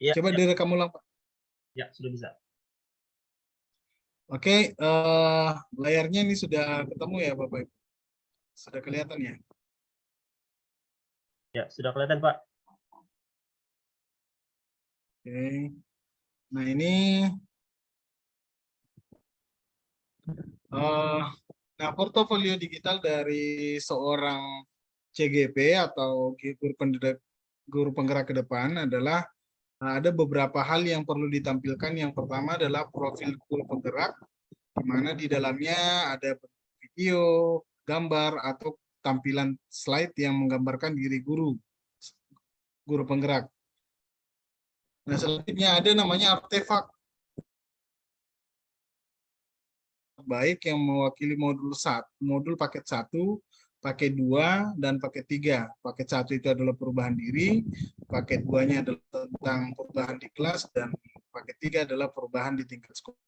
Iya, Coba ya. direkam ulang, Pak. Ya, sudah bisa. Oke, layarnya ini sudah ketemu ya, Bapak Ibu? Sudah kelihatan ya? Ya, sudah kelihatan, Pak. Oke. Nah, ini nah, portofolio digital dari seorang CGP atau guru penggerak ke depan adalah ada beberapa hal yang perlu ditampilkan. Yang pertama adalah profil guru penggerak, di mana di dalamnya ada video, gambar, atau tampilan slide yang menggambarkan diri guru penggerak. Nah, selanjutnya ada namanya artefak baik yang mewakili modul paket 1, paket 2, dan paket 3. Paket 1 itu adalah perubahan diri, paket 2-nya adalah tentang perubahan di kelas, dan paket 3 adalah perubahan di tingkat sekolah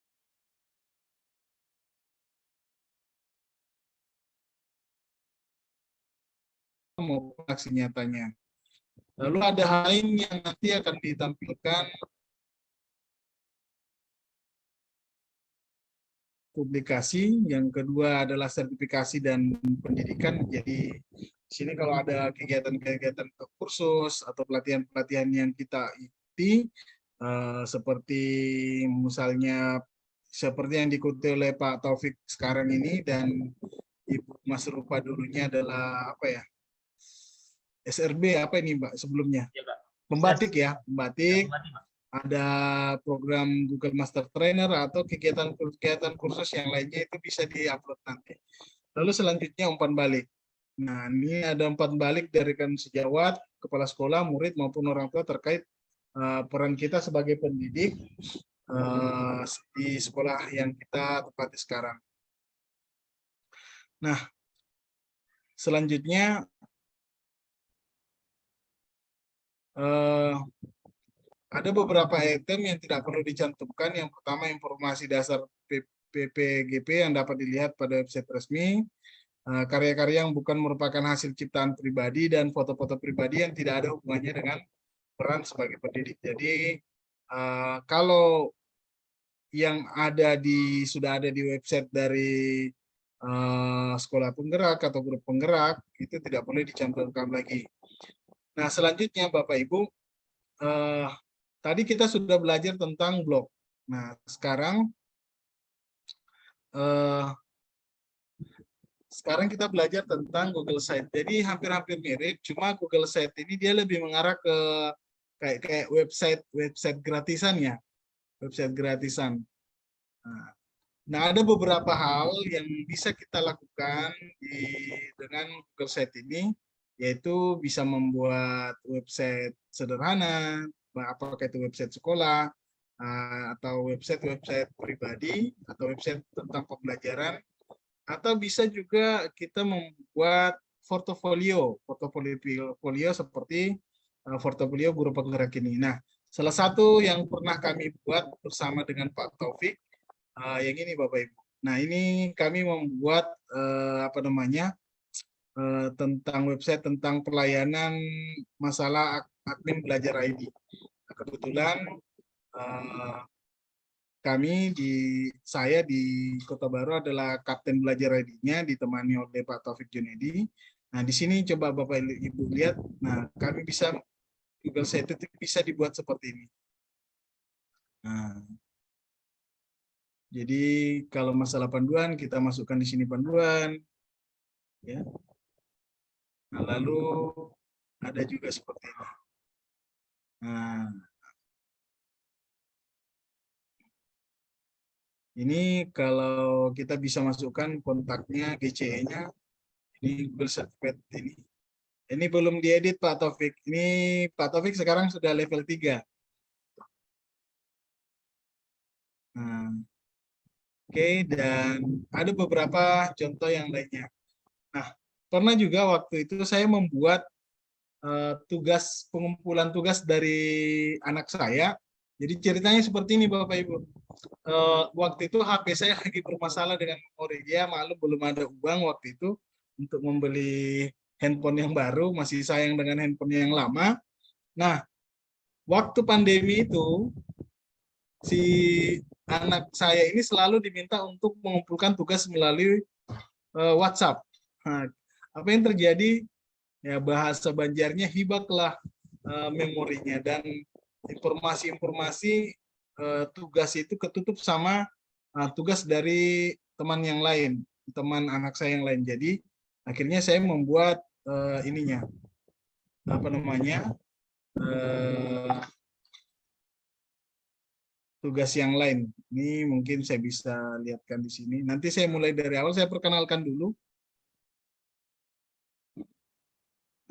maupun aksi nyatanya. Lalu ada hal lain yang nanti akan ditampilkan publikasi, yang kedua adalah sertifikasi dan pendidikan. Jadi di sini kalau ada kegiatan-kegiatan kursus atau pelatihan-pelatihan yang kita ikuti, seperti misalnya seperti yang diikuti oleh Pak Taufik sekarang ini dan Ibu Mas Rupa dulunya adalah apa ya? SRB apa ini, Mbak, sebelumnya? Ya, Pak. Pembatik ya, Ya, pembatik. kembali, Pak. Ada program Google Master Trainer atau kegiatan kursus yang lainnya itu bisa diupload nanti. Lalu selanjutnya umpan balik. Nah, ini ada umpan balik dari rekan sejawat, kepala sekolah, murid maupun orang tua terkait peran kita sebagai pendidik di sekolah yang kita tempati sekarang. Nah, selanjutnya ada beberapa item yang tidak perlu dicantumkan. Yang pertama, informasi dasar PPGP yang dapat dilihat pada website resmi, karya-karya yang bukan merupakan hasil ciptaan pribadi, dan foto-foto pribadi yang tidak ada hubungannya dengan peran sebagai pendidik. Jadi kalau yang sudah ada di website dari sekolah penggerak atau grup penggerak itu tidak boleh dicantumkan lagi. Nah, selanjutnya Bapak Ibu, tadi kita sudah belajar tentang blog. Nah, sekarang kita belajar tentang Google Site. Jadi hampir-hampir mirip, cuma Google Site ini dia lebih mengarah ke kayak website gratisan ya, website gratisan. Nah, ada beberapa hal yang bisa kita lakukan dengan Google Site ini, yaitu bisa membuat website sederhana, apakah itu website sekolah, atau website pribadi, atau website tentang pembelajaran, atau bisa juga kita membuat portofolio seperti portofolio guru penggerak ini. Nah, salah satu yang pernah kami buat bersama dengan Pak Taufik, yang ini Bapak Ibu. Nah, ini kami membuat tentang website tentang pelayanan masalah admin belajar ID. Nah, kebetulan saya di Kota Baru adalah Kapten Belajar ID-nya, ditemani oleh Pak Taufik Junedi. Nah, di sini coba Bapak Ibu lihat. Nah, kami bisa Google Site itu bisa dibuat seperti ini. Nah, jadi kalau masalah panduan kita masukkan di sini panduan, ya. Nah, lalu ada juga seperti ini. Nah, ini kalau kita bisa masukkan kontaknya, GCE-nya, ini Google Certificate ini. Ini belum diedit Pak Taufik. Ini Pak Taufik sekarang sudah level 3. Nah, oke, dan ada beberapa contoh yang lainnya. Nah, pernah juga waktu itu saya membuat pengumpulan tugas dari anak saya. Jadi ceritanya seperti ini Bapak Ibu. Waktu itu HP saya lagi bermasalah dengan memori. Dia maklum belum ada uang waktu itu untuk membeli handphone yang baru, masih sayang dengan handphone yang lama. Nah, waktu pandemi itu si anak saya ini selalu diminta untuk mengumpulkan tugas melalui WhatsApp. Nah, apa yang terjadi? Ya bahasa Banjarnya hibaklah memorinya dan informasi-informasi tugas itu ketutup sama tugas dari teman yang lain, teman anak saya yang lain. Jadi akhirnya saya membuat ininya apa namanya tugas yang lain. Ini mungkin saya bisa lihatkan di sini. Nanti saya mulai dari awal, saya perkenalkan dulu.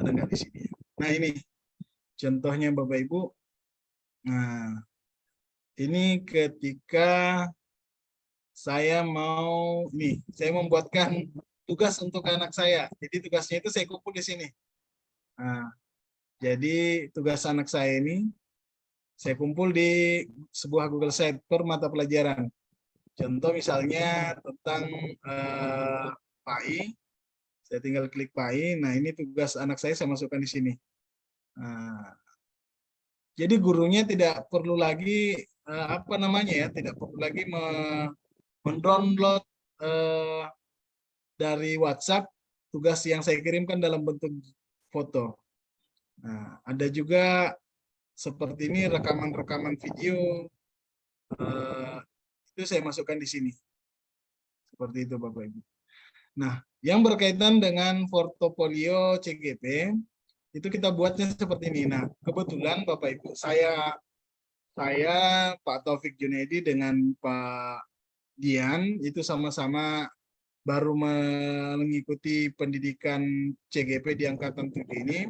Ada nggak di sini? Nah ini contohnya Bapak Ibu. Nah ini ketika saya mau saya membuatkan tugas untuk anak saya. Jadi tugasnya itu saya kumpul di sini. Nah, jadi tugas anak saya ini saya kumpul di sebuah Google Sheet per mata pelajaran. Contoh misalnya tentang PAI, saya tinggal klik PAI. Nah ini tugas anak saya masukkan di sini. Nah, jadi gurunya tidak perlu lagi apa namanya ya, tidak perlu lagi mendownload dari WhatsApp tugas yang saya kirimkan dalam bentuk foto. Nah, ada juga seperti ini rekaman-rekaman video itu saya masukkan di sini. Seperti itu Bapak Ibu. Nah, yang berkaitan dengan portofolio CGP itu kita buatnya seperti ini. Nah, kebetulan Bapak Ibu, saya Pak Taufik Junaidi dengan Pak Dian itu sama-sama baru mengikuti pendidikan CGP di angkatan 7 ini.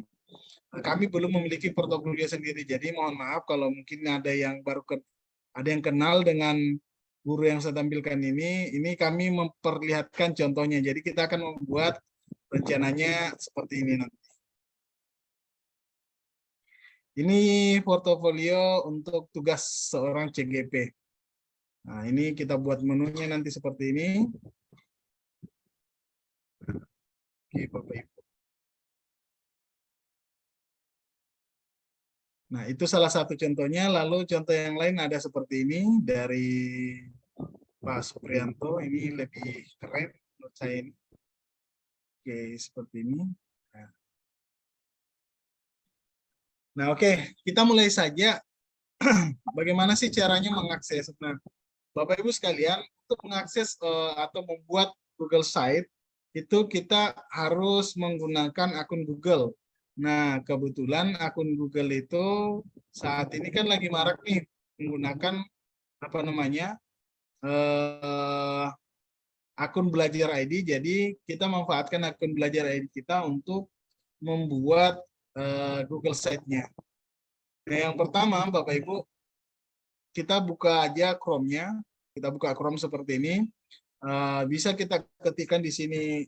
Kami belum memiliki portofolio sendiri, jadi mohon maaf kalau mungkin ada yang ada yang kenal dengan guru yang saya tampilkan ini. Ini kami memperlihatkan contohnya. Jadi kita akan membuat rencananya seperti ini nanti. Ini portofolio untuk tugas seorang CGP. Nah, ini kita buat menunya nanti seperti ini. Oke, Bapak Ibu. Nah, itu salah satu contohnya. Lalu contoh yang lain ada seperti ini dari Pak Suprianto. Ini lebih keren menurut saya ini. Oke, seperti ini. Nah, oke, kita mulai saja. Bagaimana sih caranya mengakses? Nah, Bapak Ibu sekalian, untuk mengakses atau membuat Google Site itu kita harus menggunakan akun Google. Nah, kebetulan akun Google itu saat ini kan lagi marak nih menggunakan apa namanya akun Belajar ID. Jadi kita manfaatkan akun Belajar ID kita untuk membuat Google Site-nya. Nah, yang pertama Bapak Ibu, kita buka aja Chrome-nya. Kita buka Chrome seperti ini. Bisa kita ketikkan di sini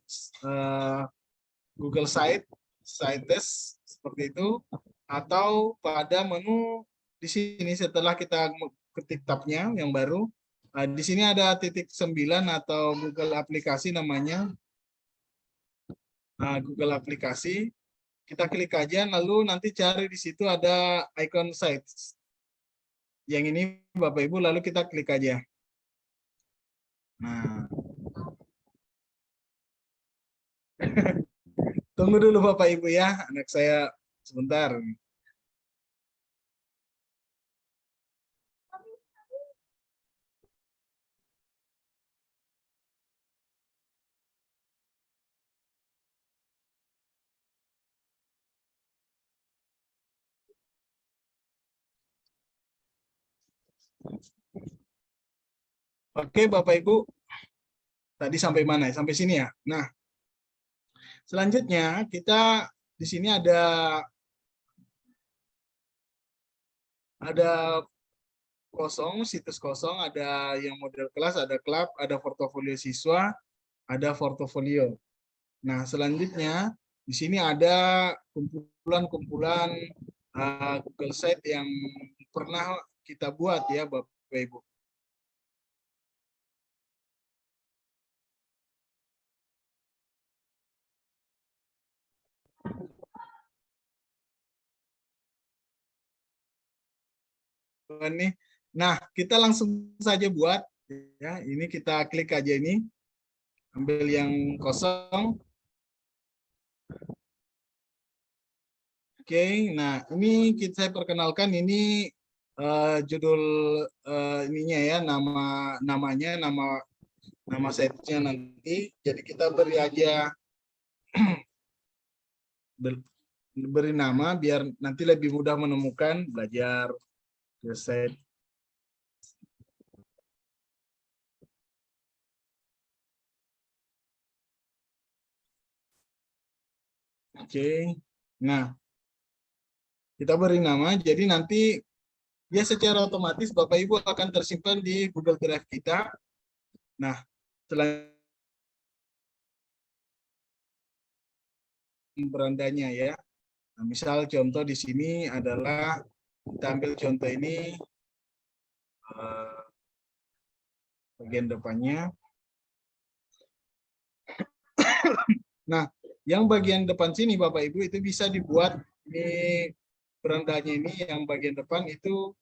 Google Site test seperti itu, atau pada menu di sini setelah kita ketik tabnya yang baru, di sini ada titik 9 atau Google aplikasi namanya, Google aplikasi. Kita klik aja, lalu nanti cari di situ ada icon sites. Yang ini Bapak Ibu, lalu kita klik aja. Nah, tunggu dulu Bapak Ibu ya, anak saya sebentar. Oke Bapak Ibu, tadi sampai mana ya? Sampai sini ya. Nah, selanjutnya kita di sini ada kosong, situs kosong, ada yang model kelas, ada klub, ada portofolio siswa, ada portofolio. Nah, selanjutnya di sini ada kumpulan-kumpulan Google Site yang pernah kita buat ya Bapak Ibu. nih. Nah, kita langsung saja buat ya. Ini kita klik aja ini. Ambil yang kosong. Oke, nah ini saya perkenalkan ini judul ininya ya, namanya, nama site-nya nanti. Jadi kita beri aja beri nama biar nanti lebih mudah menemukan belajar website. Oke, nah kita beri nama. Jadi nanti ya secara otomatis Bapak Ibu akan tersimpan di Google Drive kita. Nah, setelah berandanya ya. Nah, misal contoh di sini adalah kita ambil contoh ini bagian depannya. Nah, yang bagian depan sini Bapak Ibu itu bisa dibuat ini berandanya ini yang bagian depan itu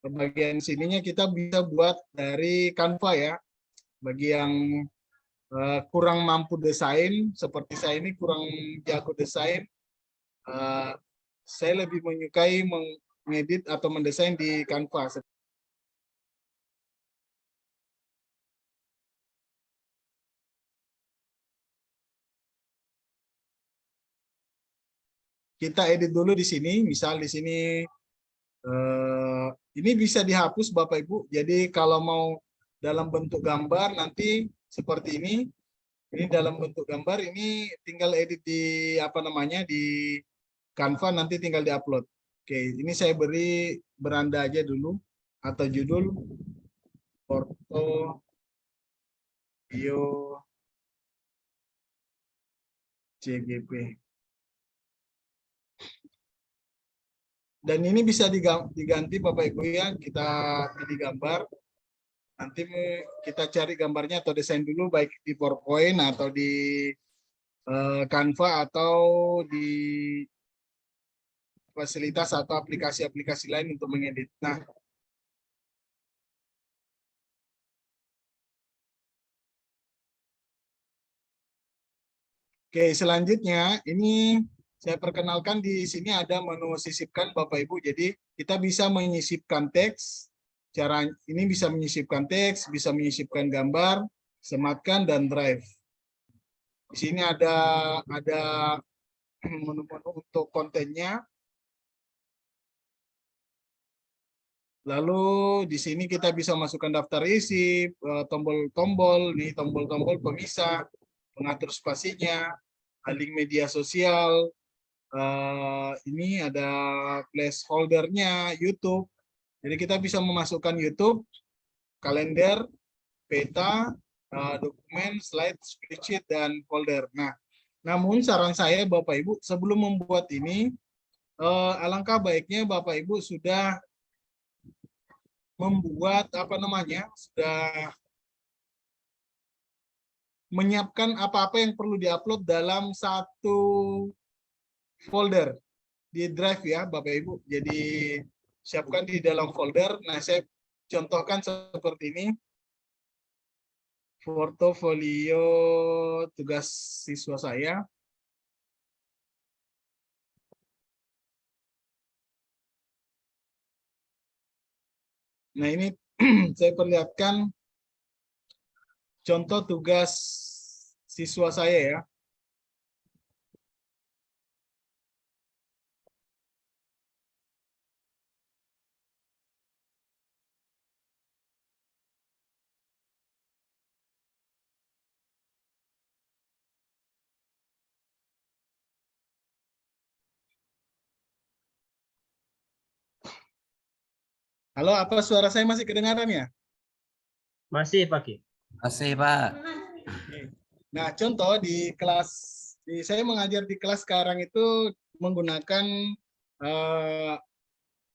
bagian sininya kita bisa buat dari Canva ya. Bagi yang kurang mampu desain seperti saya ini kurang jago desain, saya lebih menyukai mengedit atau mendesain di Canva. Kita edit dulu di sini, misal di sini ini bisa dihapus Bapak Ibu. Jadi kalau mau dalam bentuk gambar nanti seperti ini dalam bentuk gambar ini tinggal edit di apa namanya di Canva nanti tinggal diupload. Oke, ini saya beri beranda aja dulu atau judul portfolio CGP. Dan ini bisa diganti Bapak Ibu ya, kita pilih gambar. Nanti kita cari gambarnya atau desain dulu baik di PowerPoint atau di Canva atau di fasilitas atau aplikasi-aplikasi lain untuk mengedit. Nah, oke, selanjutnya ini saya perkenalkan di sini ada menu sisipkan Bapak Ibu. Jadi kita bisa menyisipkan teks. Cara ini bisa menyisipkan teks, bisa menyisipkan gambar, sematkan dan drive. Di sini ada menu-menu untuk kontennya. Lalu di sini kita bisa masukkan daftar isi, tombol-tombol, nih tombol-tombol pemisah, pengatur spasinya, link media sosial. Ini ada placeholder-nya YouTube. Jadi kita bisa memasukkan YouTube, kalender, peta, dokumen, slide, spreadsheet, dan folder. Nah, namun saran saya Bapak Ibu sebelum membuat ini, alangkah baiknya Bapak Ibu sudah membuat apa namanya, sudah menyiapkan apa-apa yang perlu diupload dalam satu folder di Drive ya Bapak Ibu. Jadi siapkan di dalam folder. Nah, saya contohkan seperti ini. Portofolio tugas siswa saya. Nah, ini saya perlihatkan contoh tugas siswa saya ya. Halo, apa suara saya masih kedengaran ya? Masih Pak Ki. Masih, Pak. Nah, contoh di kelas, saya mengajar di kelas sekarang itu menggunakan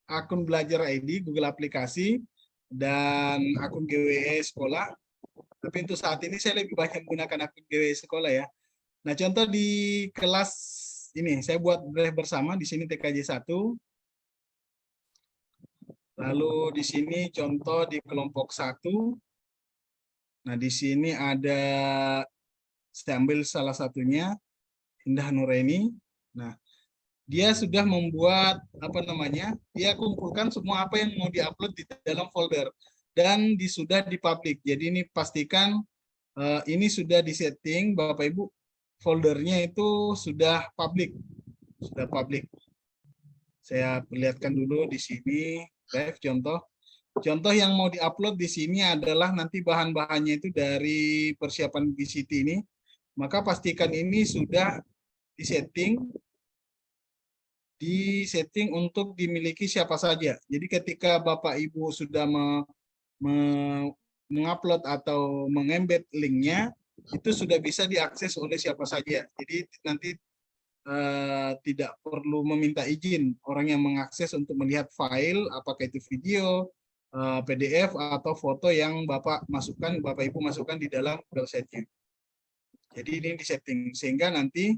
akun Belajar ID, Google Aplikasi, dan akun GWE Sekolah. Tapi untuk saat ini saya lebih banyak menggunakan akun GWE Sekolah ya. Nah, contoh di kelas ini, saya buat drive bersama, di sini TKJ 1. Lalu di sini contoh di kelompok 1. Nah, di sini ada, saya ambil salah satunya, Indah Nuraini. Nah, dia sudah membuat apa namanya? Dia kumpulkan semua apa yang mau diupload di dalam folder dan sudah dipublish. Jadi ini pastikan ini sudah disetting Bapak Ibu, foldernya itu sudah public, sudah public. Saya perlihatkan dulu di sini live contoh. Contoh yang mau diupload di sini adalah nanti bahan-bahannya itu dari persiapan BCT ini. Maka pastikan ini sudah disetting untuk dimiliki siapa saja. Jadi ketika Bapak Ibu sudah mengupload atau mengembed linknya, itu sudah bisa diakses oleh siapa saja. Jadi nanti tidak perlu meminta izin orang yang mengakses untuk melihat file, apakah itu video, PDF atau foto yang Bapak Ibu masukkan di dalam Google Sheet-nya. Jadi ini disetting sehingga nanti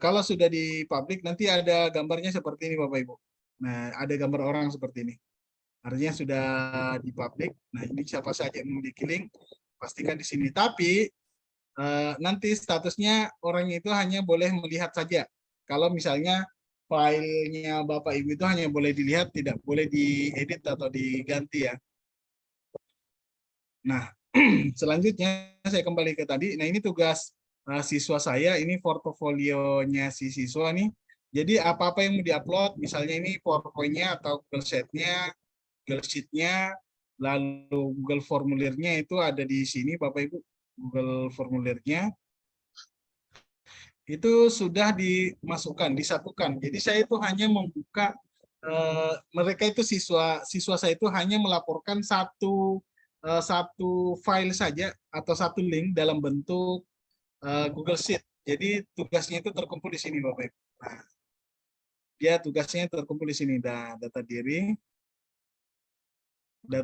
kalau sudah di publik nanti ada gambarnya seperti ini Bapak Ibu. Nah, ada gambar orang seperti ini. Artinya sudah di publik. Nah, ini siapa saja yang memiliki link pastikan di sini. Tapi nanti statusnya orang itu hanya boleh melihat saja. Kalau misalnya filenya Bapak Ibu itu hanya boleh dilihat, tidak boleh diedit atau diganti ya. Nah, selanjutnya saya kembali ke tadi. Nah, ini tugas siswa saya, ini portofolionya si siswa nih. Jadi apa-apa yang mau diupload, misalnya ini PowerPoint-nya atau Google Sheet-nya, Google Sheet-nya, lalu Google Formulirnya itu ada di sini Bapak Ibu. Google Formulirnya itu sudah dimasukkan, disatukan. Jadi saya itu hanya membuka, mereka itu siswa saya itu hanya melaporkan satu file saja atau satu link dalam bentuk Google Sheet. Jadi tugasnya itu terkumpul di sini Bapak Ibu. Nah, dia tugasnya terkumpul di sini. Data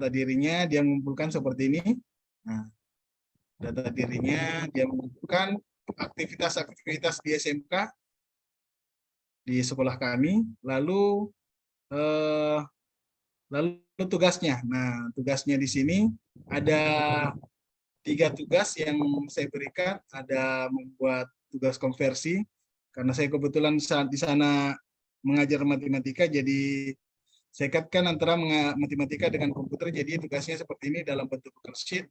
dirinya dia mengumpulkan seperti ini. Nah, data dirinya dia mengumpulkan aktivitas-aktivitas di SMK di sekolah kami, lalu tugasnya. Nah, tugasnya di sini ada 3 tugas yang saya berikan. Ada membuat tugas konversi, karena saya kebetulan di sana mengajar matematika, jadi saya kaitkan antara matematika dengan komputer, jadi tugasnya seperti ini dalam bentuk Google Sheet.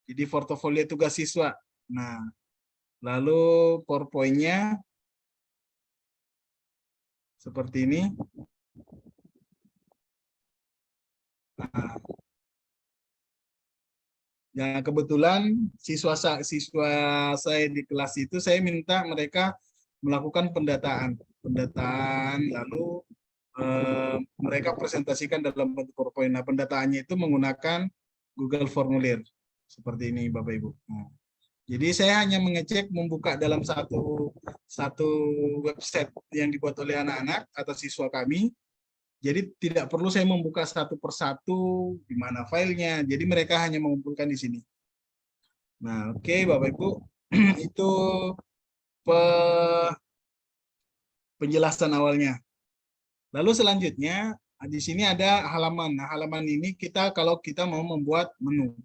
Jadi portofolio tugas siswa. Nah, lalu PowerPoint-nya seperti ini. Nah, ya kebetulan siswa saya di kelas itu saya minta mereka melakukan pendataan, lalu mereka presentasikan dalam bentuk PowerPoint. Nah, pendataannya itu menggunakan Google Formulir seperti ini Bapak Ibu. Nah, jadi saya hanya mengecek membuka dalam satu website yang dibuat oleh anak-anak atau siswa kami. Jadi tidak perlu saya membuka satu persatu di mana filenya. Jadi mereka hanya mengumpulkan di sini. Nah, oke Bapak Ibu, itu penjelasan awalnya. Lalu selanjutnya di sini ada halaman. Nah, halaman ini kalau kita mau membuat menu.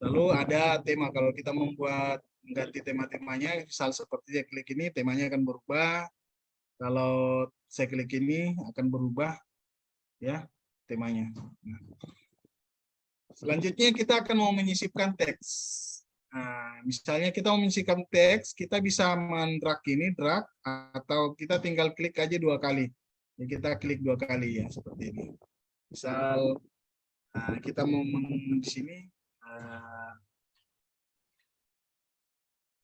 Lalu ada tema. Kalau kita membuat mengganti tema-temanya, misal seperti saya klik ini, temanya akan berubah. Kalau saya klik ini akan berubah ya temanya. Nah, selanjutnya kita akan mau menyisipkan teks. Nah, misalnya kita mau menyisipkan teks, kita bisa drag atau kita tinggal klik aja 2 kali. Ya, kita klik 2 kali ya seperti ini. Misal kita mau di sini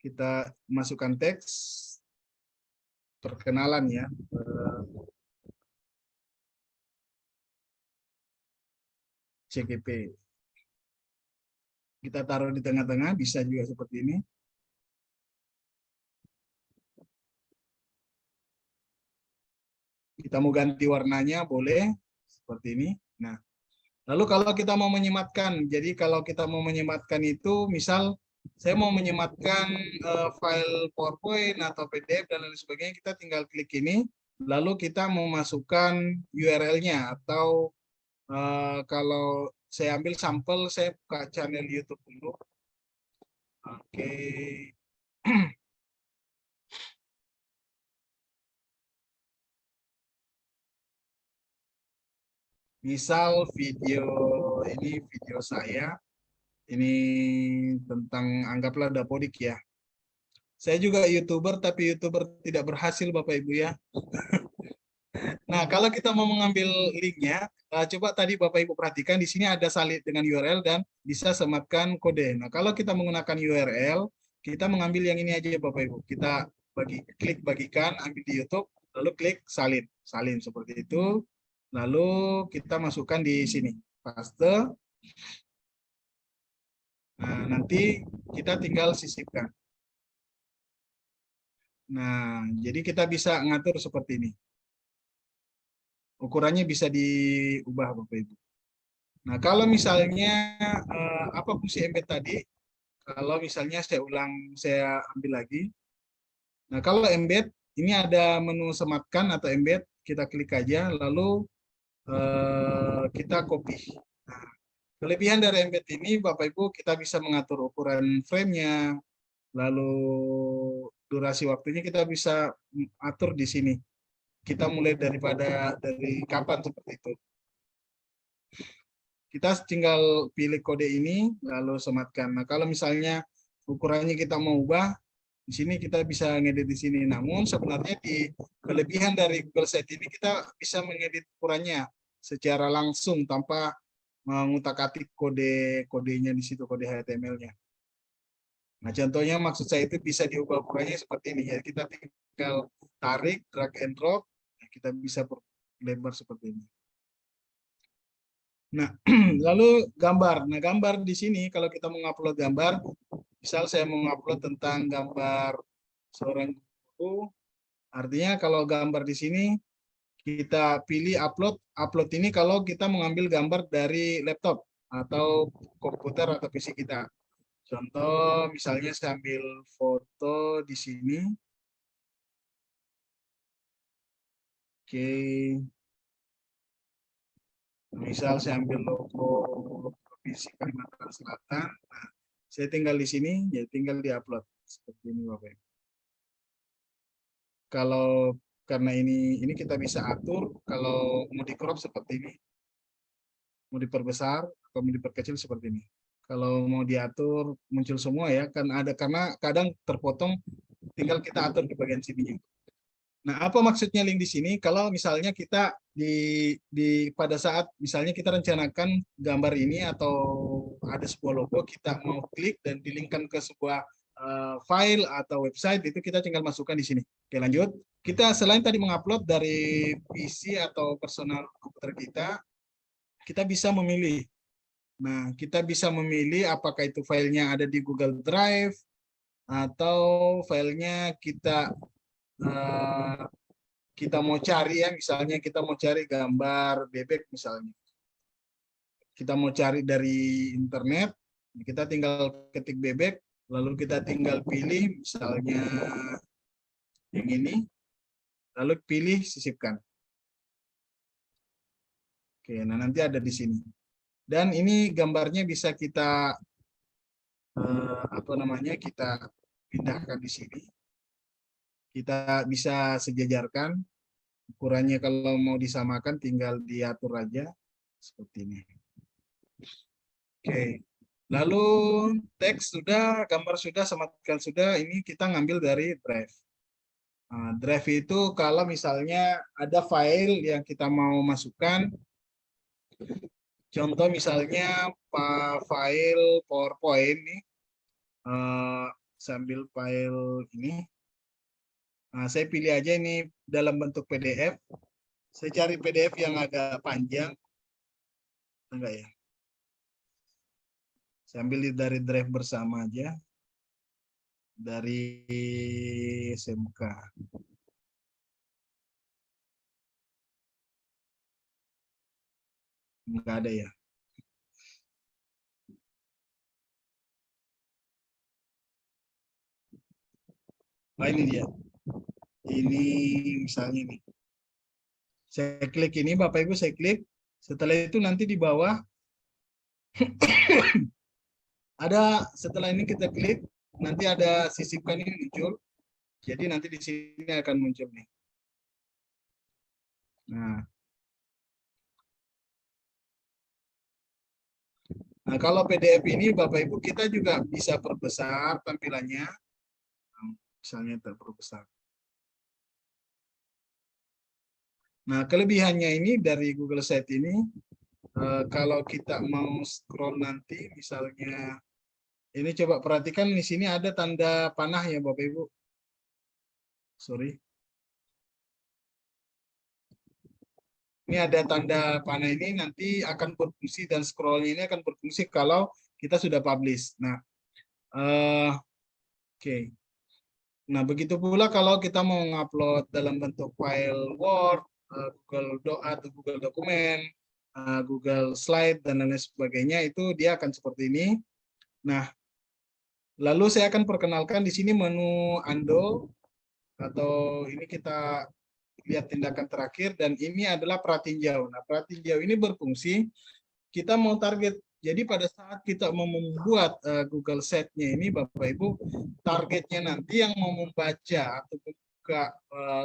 kita masukkan teks perkenalan ya. CGP. Kita taruh di tengah-tengah, bisa juga seperti ini. Kita mau ganti warnanya, boleh seperti ini. Nah, lalu kalau kita mau menyematkan, jadi kalau kita mau menyematkan itu, misal saya mau menyematkan file PowerPoint atau PDF dan lain sebagainya, kita tinggal klik ini, lalu kita mau masukkan URL-nya atau Kalau saya ambil sampel, saya buka channel YouTube dulu. Oke. Misal video ini video saya, ini tentang anggaplah Dapodik ya. Saya juga YouTuber, tapi YouTuber tidak berhasil Bapak Ibu ya. Nah, kalau kita mau mengambil linknya, coba tadi Bapak Ibu perhatikan di sini ada salib dengan URL dan bisa sematkan kode. Nah, kalau kita menggunakan URL, kita mengambil yang ini aja Bapak Ibu. Kita klik bagikan, ambil di YouTube, lalu klik salin. Salin seperti itu. Lalu kita masukkan di sini. Paste. Nah, nanti kita tinggal sisipkan. Nah, jadi kita bisa ngatur seperti ini. Ukurannya bisa diubah Bapak Ibu. Nah, kalau misalnya apa fungsi embed tadi? Kalau misalnya saya ambil lagi. Nah, kalau embed ini ada menu sematkan atau embed, kita klik aja lalu kita copy. Nah, kelebihan dari embed ini Bapak Ibu kita bisa mengatur ukuran frame-nya, lalu durasi waktunya kita bisa atur di sini. Kita mulai dari kapan seperti itu. Kita tinggal pilih kode ini lalu sematkan. Nah, kalau misalnya ukurannya kita mau ubah, di sini kita bisa ngedit di sini. Namun sebenarnya di kelebihan dari Google Site ini kita bisa mengedit ukurannya secara langsung tanpa mengutak-atik kodenya di situ, kode HTML-nya. Nah, contohnya maksud saya itu bisa diubah ukurannya seperti ini ya. Kita tinggal tarik, drag and drop, kita bisa lebar seperti ini. Nah, lalu gambar. Nah, gambar di sini kalau kita mengupload gambar, misal saya mengupload tentang gambar seorang guru, artinya kalau gambar di sini kita pilih upload. Upload ini kalau kita mengambil gambar dari laptop atau komputer atau PC kita. Contoh misalnya saya ambil foto di sini. Oke. Misal saya ambil logo Provinsi Kalimantan Selatan. Nah, saya tinggal di sini, ya tinggal di-upload seperti ini Bapak. Kalau karena ini kita bisa atur kalau mau di-crop seperti ini. Mau diperbesar atau mau diperkecil seperti ini. Kalau mau diatur muncul semua ya, karena kadang terpotong, tinggal kita atur di bagian sininya. Nah, apa maksudnya link di sini? Kalau misalnya kita pada saat misalnya kita rencanakan gambar ini atau ada sebuah logo, kita mau klik dan dilingkan ke sebuah file atau website, itu kita tinggal masukkan di sini. Oke, lanjut. Kita selain tadi mengupload dari PC atau personal komputer kita bisa memilih. Nah, kita bisa memilih apakah itu filenya ada di Google Drive atau filenya kita mau cari ya, misalnya kita mau cari gambar bebek misalnya. Kita mau cari dari internet, kita tinggal ketik bebek, lalu kita tinggal pilih misalnya yang ini, lalu pilih sisipkan. Oke, nah nanti ada di sini. Dan ini gambarnya bisa kita kita pindahkan di sini. Kita bisa sejajarkan. Ukurannya kalau mau disamakan tinggal diatur aja seperti ini. Oke. Lalu teks sudah, gambar sudah, sematkan sudah, ini kita ngambil dari Drive. Nah, Drive itu kalau misalnya ada file yang kita mau masukkan, contoh misalnya file PowerPoint nih, sambil file ini, nah, saya pilih aja ini dalam bentuk PDF. Saya cari PDF yang agak panjang, enggak ya? Saya ambil dari Drive bersama aja, dari SMK. Enggak ada ya. Nah, ini dia. Ini misalnya nih. Saya klik ini, Bapak Ibu, saya klik. Setelah itu nanti di bawah setelah ini kita klik, nanti ada sisipkan ini muncul. Jadi nanti di sini akan muncul nih. Nah, kalau PDF ini Bapak Ibu kita juga bisa perbesar tampilannya. Misalnya terperbesar. Nah, kelebihannya ini dari Google Sites ini, kalau kita mau scroll nanti, misalnya, ini coba perhatikan di sini ada tanda panah ya Bapak Ibu. Sorry. Ini ada tanda panah ini nanti akan berfungsi dan scrollnya ini akan berfungsi kalau kita sudah publish. Nah, oke. Nah, begitu pula kalau kita mau ngupload dalam bentuk file Word, Google Doc atau Google Dokumen, Google Slide, dan lain sebagainya, itu dia akan seperti ini. Nah, lalu saya akan perkenalkan di sini menu undo, atau ini kita lihat tindakan terakhir, dan ini adalah pratinjau. Nah, pratinjau ini berfungsi, kita mau target. Jadi pada saat kita mau membuat Google Sheet-nya ini, Bapak Ibu, targetnya nanti yang mau membaca atau buka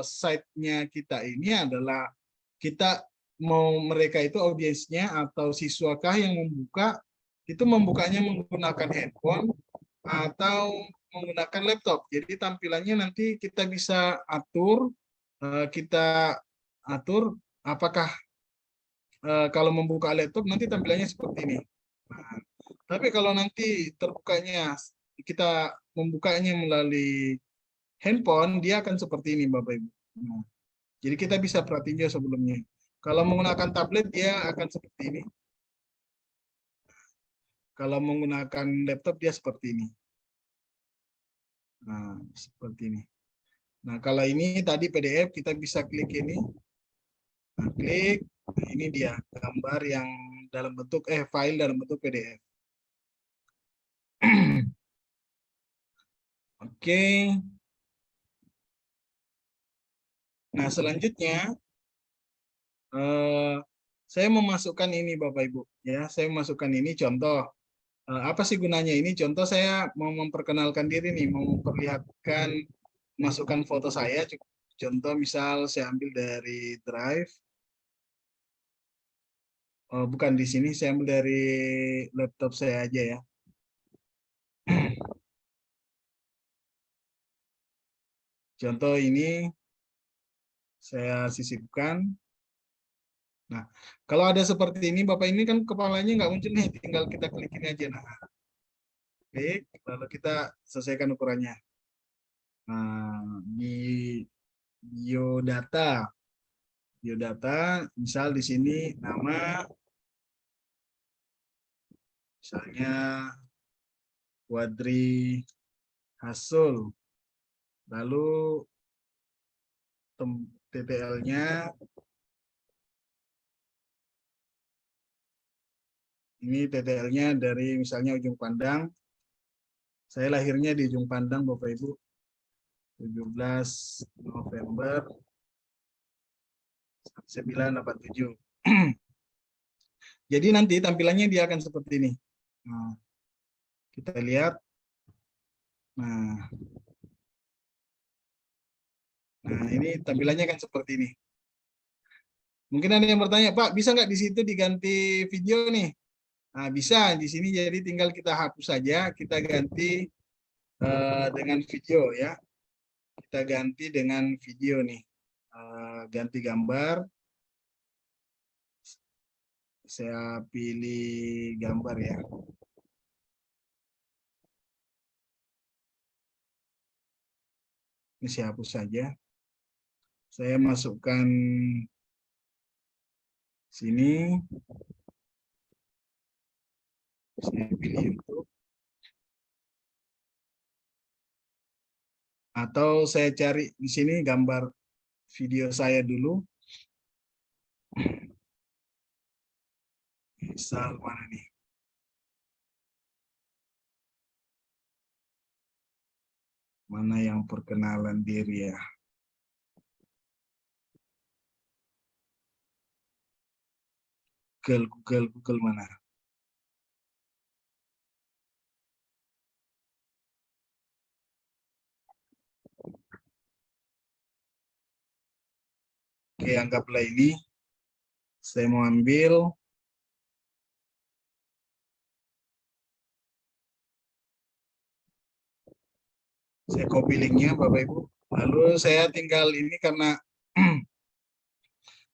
site-nya kita ini adalah kita mau mereka itu audiensnya atau siswakah yang membuka, itu membukanya menggunakan handphone atau menggunakan laptop. Jadi tampilannya nanti kita bisa atur, apakah kalau membuka laptop nanti tampilannya seperti ini. Nah, tapi kalau nanti terbukanya kita membukanya melalui handphone, dia akan seperti ini Bapak Ibu. Nah, jadi kita bisa perhatiin sebelumnya. Kalau menggunakan tablet dia akan seperti ini. Kalau menggunakan laptop dia seperti ini. Nah, seperti ini. Nah, kalau ini tadi PDF kita bisa klik ini. Nah, klik, nah, ini dia gambar yang dalam bentuk file dalam bentuk PDF. Oke. Nah, selanjutnya saya memasukkan ini Bapak Ibu, ya. Saya memasukkan ini contoh. Apa sih gunanya ini? Contoh saya mau memperkenalkan diri nih, mau memperlihatkan masukkan foto saya. Contoh misal saya ambil dari Drive. Oh, bukan di sini, saya ambil dari laptop saya aja ya. Contoh ini saya sisipkan. Nah, kalau ada seperti ini, Bapak ini kan kepalanya nggak muncul nih, tinggal kita klik ini aja. Nah, klik, lalu kita selesaikan ukurannya. Nah, di biodata, misal di sini nama, misalnya Wadri Hasul, lalu TTL-nya ini TTL-nya dari misalnya Ujung Pandang. Saya lahirnya di Ujung Pandang Bapak Ibu, 17 November 1987. Jadi nanti tampilannya dia akan seperti ini. Nah, kita lihat. Nah, ini tampilannya kan seperti ini. Mungkin ada yang bertanya, Pak, bisa nggak di situ diganti video nih? Nah, bisa di sini. Jadi tinggal kita hapus saja, kita ganti dengan video ya. Kita ganti dengan video nih. Ganti gambar. Saya pilih gambar ya. Ini saya hapus saja. Saya masukkan sini. Saya pilih YouTube. Atau saya cari di sini gambar video saya dulu. Misal mana nih? Mana yang perkenalan diri ya? Google mana? Oke, anggaplah ini. Saya mau ambil. Saya copy linknya, Bapak Ibu. Lalu saya tinggal ini karena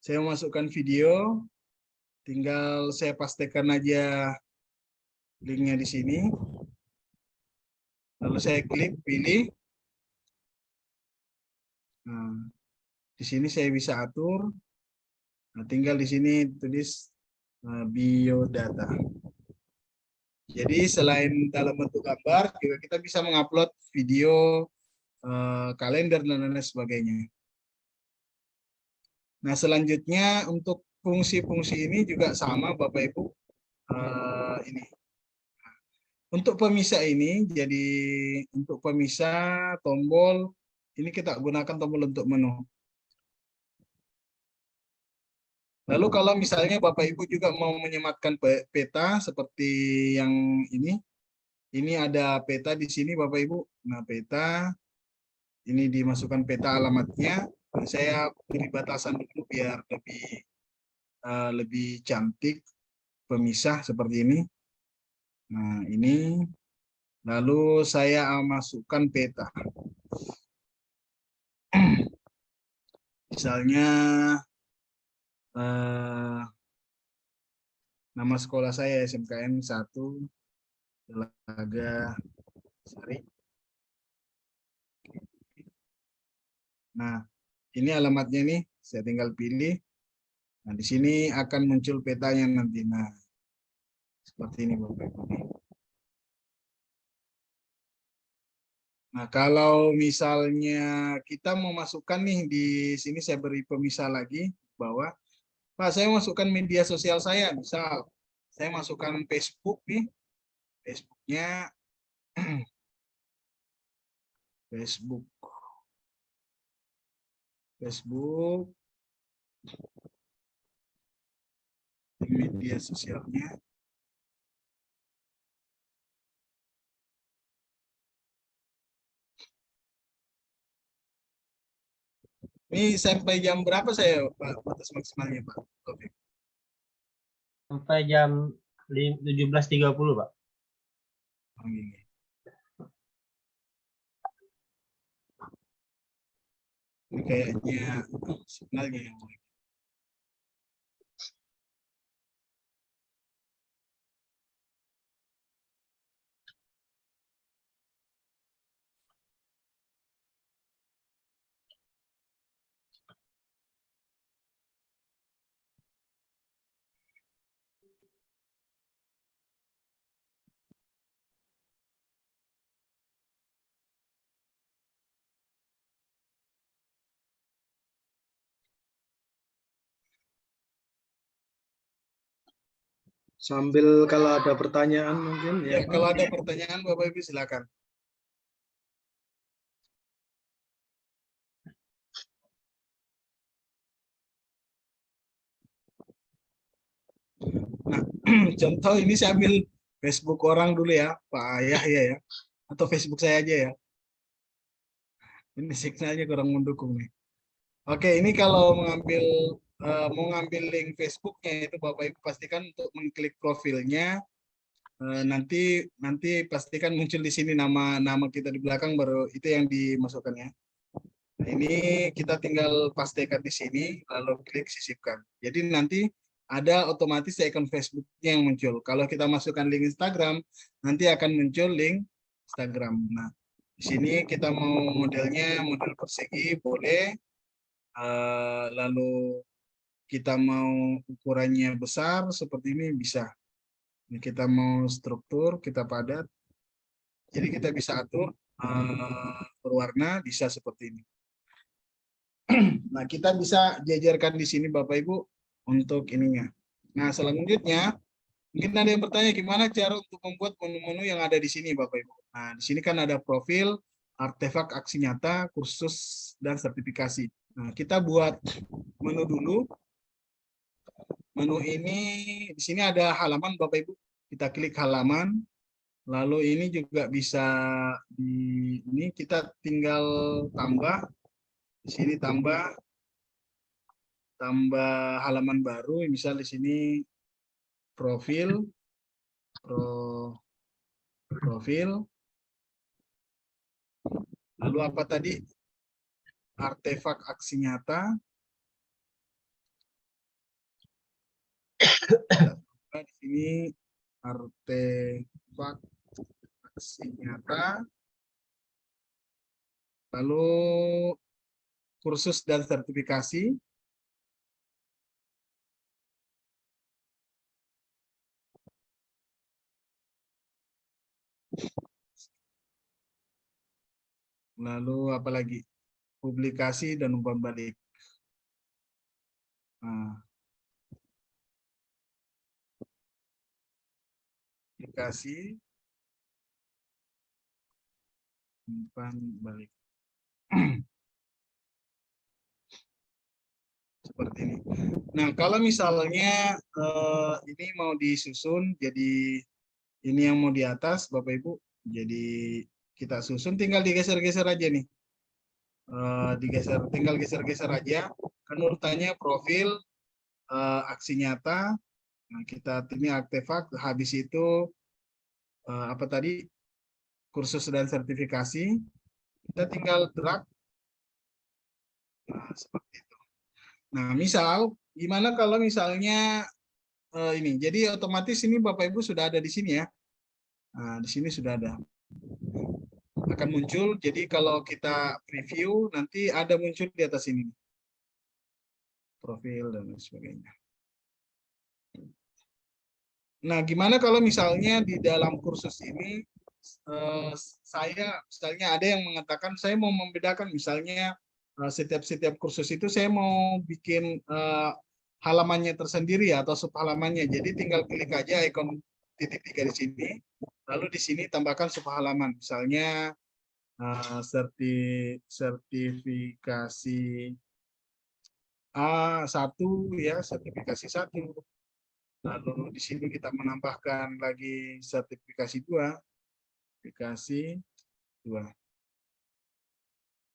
saya masukkan video, tinggal saya pastikan aja linknya di sini. Lalu saya klik, pilih. Nah, di sini saya bisa atur. Nah, tinggal di sini tulis biodata. Jadi selain dalam bentuk gambar, juga kita bisa mengupload video, kalender dan lain sebagainya. Nah, selanjutnya untuk fungsi-fungsi ini juga sama, Bapak Ibu. Ini untuk pemisah ini, jadi untuk pemisah tombol ini kita gunakan tombol untuk menu. Lalu kalau misalnya Bapak Ibu juga mau menyematkan peta seperti yang ini ada peta di sini Bapak Ibu. Nah, peta ini dimasukkan peta alamatnya. Nah, saya beri batasan dulu biar lebih cantik pemisah seperti ini. Nah, ini lalu saya masukkan peta. Misalnya nama sekolah saya SMKN 1 Telaga Sari. Nah, ini alamatnya nih, saya tinggal pilih. Nah, di sini akan muncul petanya nanti. Nah, seperti ini Bapak Ibu. Nah, kalau misalnya kita mau masukkan nih di sini saya beri pemisah lagi bahwa Pak, saya masukkan media sosial saya, misal saya masukkan Facebook nih. Facebooknya Facebook media sosialnya. Ini sampai jam berapa saya Pak batas maksimalnya Pak? Sampai jam 17.30, Pak. Ini kayaknya signalnya yang Sambil kalau ada pertanyaan mungkin ya, kalau ada pertanyaan Bapak Ibu silakan. Nah, contoh ini saya ambil Facebook orang dulu ya, Pak Ayah ya, atau Facebook saya aja ya. Ini signalnya kurang mendukung nih. Oke, ini kalau mau ngambil link Facebooknya itu Bapak Ibu pastikan untuk mengklik profilnya. Nanti pastikan muncul di sini nama kita di belakang, baru itu yang dimasukkannya. Nah, ini kita tinggal pastikan di sini lalu klik sisipkan. Jadi nanti ada otomatis akun Facebooknya yang muncul. Kalau kita masukkan link Instagram, nanti akan muncul link Instagram. Nah, di sini kita mau modelnya model persegi boleh. Lalu kita mau ukurannya besar seperti ini bisa. Ini kita mau struktur, kita padat. Jadi kita bisa atur berwarna bisa seperti ini. Nah, kita bisa jajarkan di sini Bapak Ibu untuk ininya. Nah, selanjutnya mungkin ada yang bertanya gimana cara untuk membuat menu-menu yang ada di sini Bapak Ibu. Nah, di sini kan ada profil, artefak aksi nyata, kursus, dan sertifikasi. Nah, kita buat menu dulu. Menu ini di sini ada halaman Bapak Ibu. Kita klik halaman. Lalu ini juga bisa ini kita tinggal tambah. Di sini tambah halaman baru, misal di sini profil, profil. Lalu apa tadi? Artefak aksi nyata. Di sini artefak aksi nyata. Lalu kursus dan sertifikasi. Lalu apa lagi? Publikasi dan umpan balik. Nah, publikasi, umpan balik. Seperti ini. Nah, kalau misalnya ini mau disusun, jadi ini yang mau di atas, Bapak Ibu. Jadi kita susun, tinggal digeser-geser aja nih. Tinggal geser-geser aja. Kan urutannya profil, aksi nyata. Nah, kita ini artefak. Habis itu apa tadi? Kursus dan sertifikasi. Kita tinggal drag. Nah, seperti itu. Nah, misal gimana kalau misalnya ini. Jadi otomatis ini Bapak Ibu sudah ada di sini ya. Nah, di sini sudah ada. Akan muncul. Jadi kalau kita preview nanti ada muncul di atas ini. Profil dan sebagainya. Nah, gimana kalau misalnya di dalam kursus ini saya misalnya ada yang mengatakan saya mau membedakan misalnya setiap kursus itu saya mau bikin halamannya tersendiri atau subhalamannya. Jadi tinggal klik aja ikon titik 3 di sini. Lalu di sini tambahkan subhalaman. Misalnya sertifikasi A1 ya, sertifikasi 1. Lalu di sini kita menambahkan lagi sertifikasi 2. Sertifikasi 2.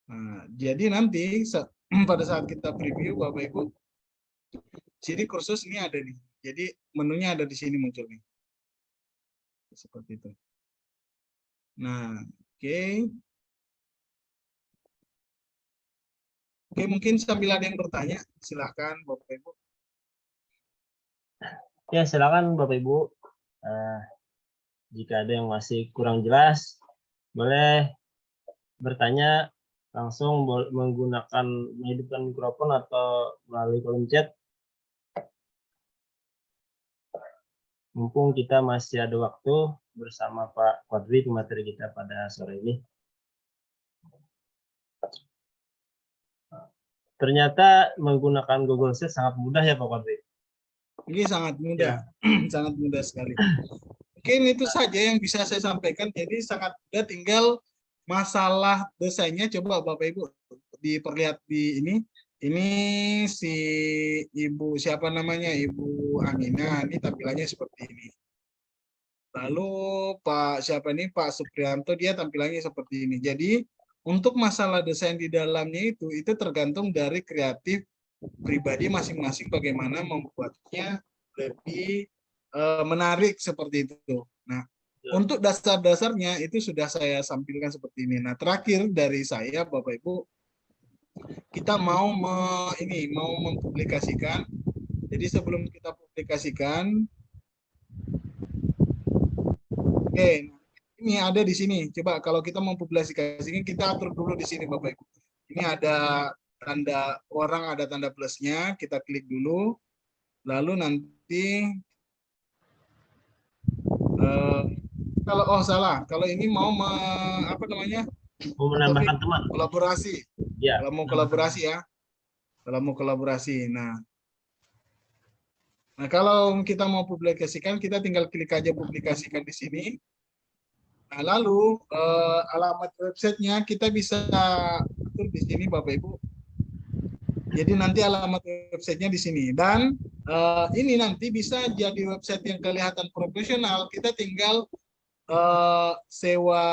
Nah, jadi nanti pada saat kita preview Bapak Ibu, jadi kursus ini ada nih. Jadi menunya ada di sini muncul nih. Seperti itu. Nah, oke. Oke, mungkin sambil ada yang bertanya, silahkan Bapak Ibu. Ya, silakan Bapak Ibu. Jika ada yang masih kurang jelas, boleh bertanya langsung menggunakan menghidupkan mikrofon atau melalui kolom chat. Mumpung kita masih ada waktu bersama Pak Quadri pemateri kita pada sore ini. Ternyata menggunakan Google Sheet sangat mudah ya Pak Quadri. Ini sangat mudah, sangat mudah sekali. Mungkin itu saja yang bisa saya sampaikan. Jadi sangat mudah, tinggal masalah desainnya coba Bapak Ibu diperlihat di ini. Ini si Ibu siapa namanya? Ibu Aminah. Ini tampilannya seperti ini. Lalu Pak siapa ini? Pak Suprianto, dia tampilannya seperti ini. Jadi untuk masalah desain di dalamnya itu tergantung dari kreatif pribadi masing-masing bagaimana membuatnya lebih menarik seperti itu. Nah, untuk dasar-dasarnya itu sudah saya sampaikan seperti ini. Nah, terakhir dari saya Bapak Ibu, kita mau mempublikasikan. Jadi sebelum kita publikasikan, oke, ini ada di sini. Coba kalau kita mempublikasikan, kita atur dulu di sini Bapak Ibu. Ini ada tanda orang, ada tanda plusnya, kita klik dulu. Lalu nanti kalau ini mau Mau menambahkan teman. Kolaborasi. Ya. Kalau mau kolaborasi ya. Kalau mau kolaborasi. Nah, kalau kita mau publikasikan, kita tinggal klik aja publikasikan di sini. Nah, lalu alamat websitenya kita bisa atur di sini Bapak Ibu. Jadi nanti alamat websitenya di sini. Dan ini nanti bisa jadi website yang kelihatan profesional. Kita tinggal sewa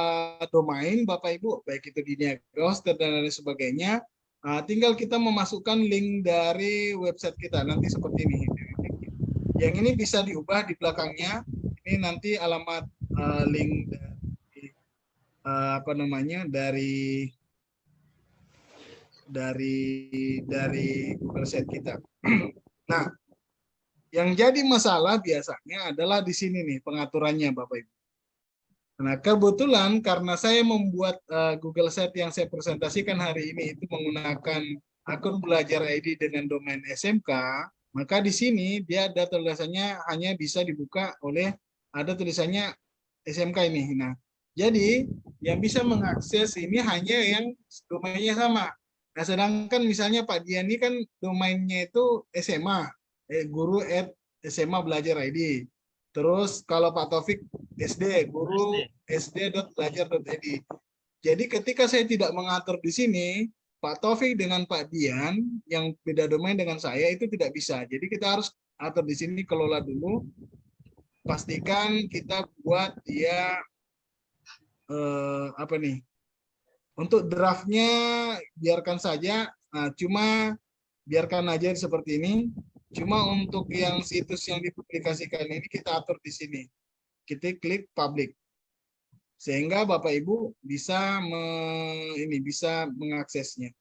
domain, Bapak Ibu, baik itu di Niaga Hoster dan lain sebagainya. Tinggal kita memasukkan link dari website kita. Nanti seperti ini. Yang ini bisa diubah di belakangnya. Ini nanti alamat link dari apa namanya dari Google Site kita. Nah, yang jadi masalah biasanya adalah di sini nih pengaturannya, Bapak Ibu. Nah, kebetulan karena saya membuat Google Site yang saya presentasikan hari ini itu menggunakan akun belajar ID dengan domain SMK, maka di sini dia ada tulisannya hanya bisa dibuka oleh ada tulisannya SMK ini. Nah, jadi yang bisa mengakses ini hanya yang domainnya sama. Nah, sedangkan misalnya Pak Dian ini kan domainnya itu SMA, guru@SMA belajar ID. Terus kalau Pak Taufik SD, guru sd.belajar.id. Jadi ketika saya tidak mengatur di sini, Pak Taufik dengan Pak Dian yang beda domain dengan saya itu tidak bisa. Jadi kita harus atur di sini, kelola dulu. Pastikan kita buat dia apa nih? Untuk draftnya biarkan saja, cuma biarkan aja seperti ini. Cuma untuk yang situs yang dipublikasikan ini kita atur di sini. Kita klik public. Sehingga Bapak Ibu bisa bisa mengaksesnya.